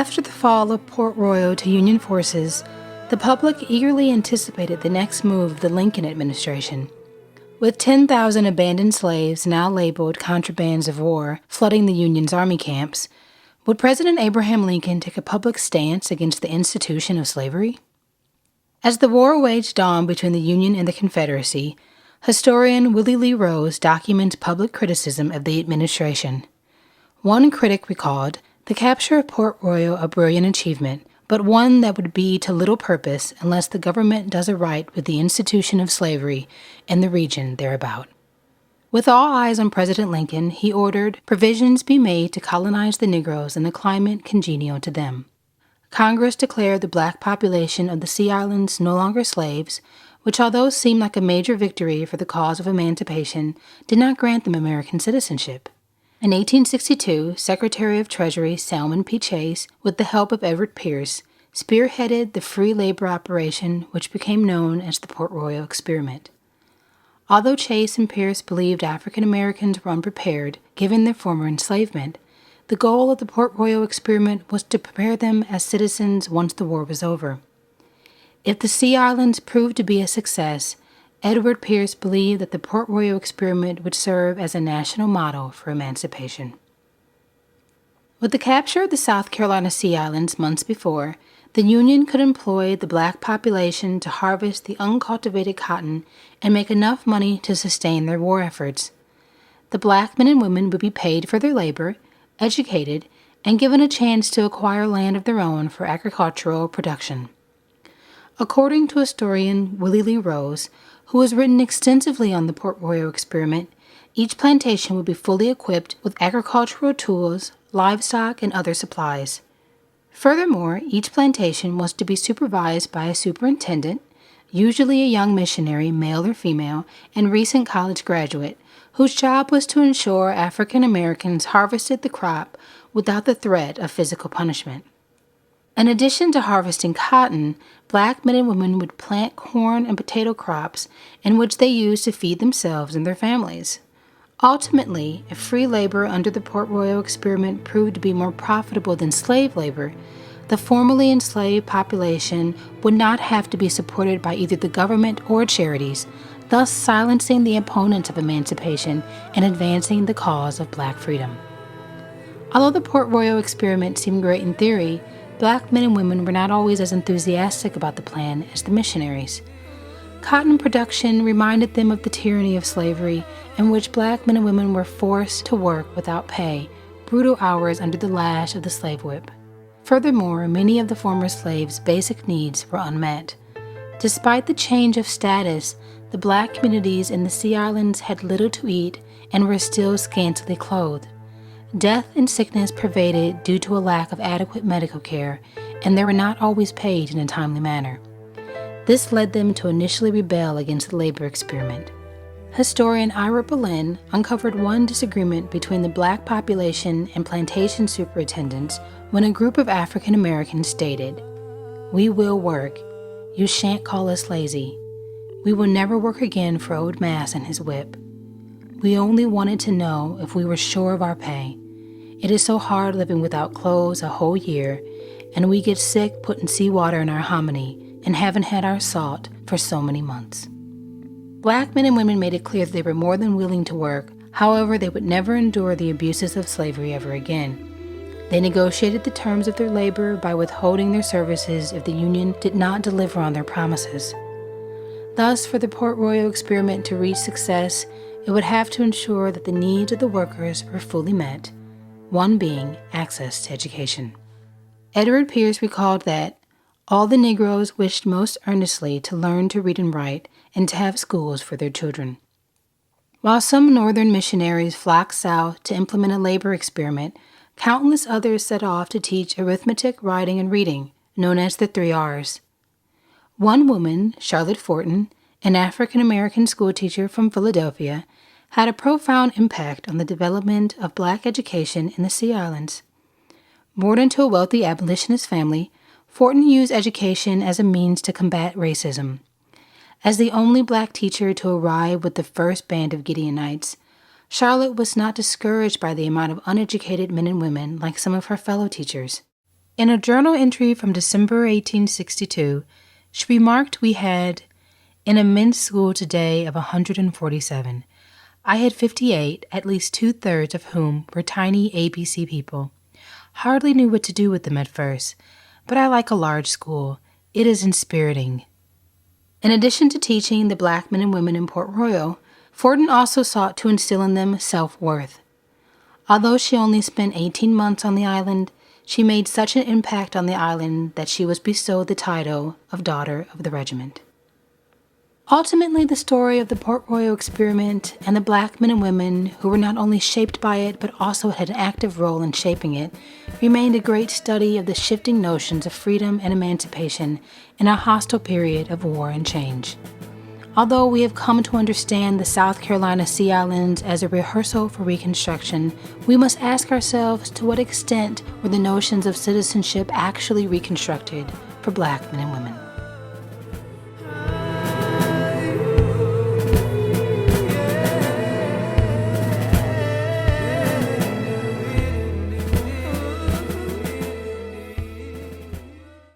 After the fall of Port Royal to Union forces, the public eagerly anticipated the next move of the Lincoln administration. With 10,000 abandoned slaves now labeled contrabands of war flooding the Union's army camps, would President Abraham Lincoln take a public stance against the institution of slavery? As the war waged on between the Union and the Confederacy, historian Willie Lee Rose documents public criticism of the administration. One critic recalled the capture of Port Royal a brilliant achievement, but one that would be to little purpose unless the government does a right with the institution of slavery in the region thereabout. With all eyes on President Lincoln, he ordered provisions be made to colonize the Negroes in a climate congenial to them. Congress declared the black population of the Sea Islands no longer slaves, which, although seemed like a major victory for the cause of emancipation, did not grant them American citizenship. In 1862, Secretary of Treasury Salmon P. Chase, with the help of Edward Pierce, spearheaded the free labor operation which became known as the Port Royal Experiment. Although Chase and Pierce believed African Americans were unprepared, given their former enslavement, the goal of the Port Royal Experiment was to prepare them as citizens once the war was over. If the Sea Islands proved to be a success, Edward Pierce believed that the Port Royal Experiment would serve as a national model for emancipation. With the capture of the South Carolina Sea Islands months before, the Union could employ the black population to harvest the uncultivated cotton and make enough money to sustain their war efforts. The black men and women would be paid for their labor, educated, and given a chance to acquire land of their own for agricultural production. According to historian Willie Lee Rose, who has written extensively on the Port Royal Experiment, each plantation would be fully equipped with agricultural tools, livestock, and other supplies. Furthermore, each plantation was to be supervised by a superintendent, usually a young missionary, male or female, and recent college graduate, whose job was to ensure African Americans harvested the crop without the threat of physical punishment. In addition to harvesting cotton, black men and women would plant corn and potato crops in which they used to feed themselves and their families. Ultimately, if free labor under the Port Royal Experiment proved to be more profitable than slave labor, the formerly enslaved population would not have to be supported by either the government or charities, thus silencing the opponents of emancipation and advancing the cause of black freedom. Although the Port Royal Experiment seemed great in theory, black men and women were not always as enthusiastic about the plan as the missionaries. Cotton production reminded them of the tyranny of slavery, in which black men and women were forced to work without pay, brutal hours under the lash of the slave whip. Furthermore, many of the former slaves' basic needs were unmet. Despite the change of status, the black communities in the Sea Islands had little to eat and were still scantily clothed. Death and sickness pervaded due to a lack of adequate medical care, and they were not always paid in a timely manner. This led them to initially rebel against the labor experiment. Historian Ira Boleyn uncovered one disagreement between the black population and plantation superintendents when a group of African Americans stated, "We will work. You shan't call us lazy. We will never work again for Old Mass and his whip. We only wanted to know if we were sure of our pay. It is so hard living without clothes a whole year, and we get sick putting seawater in our hominy and haven't had our salt for so many months." Black men and women made it clear that they were more than willing to work. However, they would never endure the abuses of slavery ever again. They negotiated the terms of their labor by withholding their services if the Union did not deliver on their promises. Thus, for the Port Royal Experiment to reach success, it would have to ensure that the needs of the workers were fully met, one being access to education. Edward Pierce recalled that all the Negroes wished most earnestly to learn to read and write and to have schools for their children. While some northern missionaries flocked south to implement a labor experiment, countless others set off to teach arithmetic, writing, and reading, known as the 3 R's. One woman, Charlotte Fortin, an African-American schoolteacher from Philadelphia, had a profound impact on the development of black education in the Sea Islands. Born into a wealthy abolitionist family, Fortin used education as a means to combat racism. As the only black teacher to arrive with the first band of Gideonites, Charlotte was not discouraged by the amount of uneducated men and women like some of her fellow teachers. In a journal entry from December 1862, she remarked we had an immense school today of 147. I had 58, at least two-thirds of whom were tiny ABC people. Hardly knew what to do with them at first, but I like a large school. It is inspiriting. In addition to teaching the black men and women in Port Royal, Fortin also sought to instill in them self-worth. Although she only spent 18 months on the island, she made such an impact on the island that she was bestowed the title of Daughter of the Regiment. Ultimately, the story of the Port Royal experiment and the black men and women who were not only shaped by it but also had an active role in shaping it remained a great study of the shifting notions of freedom and emancipation in a hostile period of war and change. Although we have come to understand the South Carolina Sea Islands as a rehearsal for Reconstruction, we must ask ourselves to what extent were the notions of citizenship actually reconstructed for black men and women.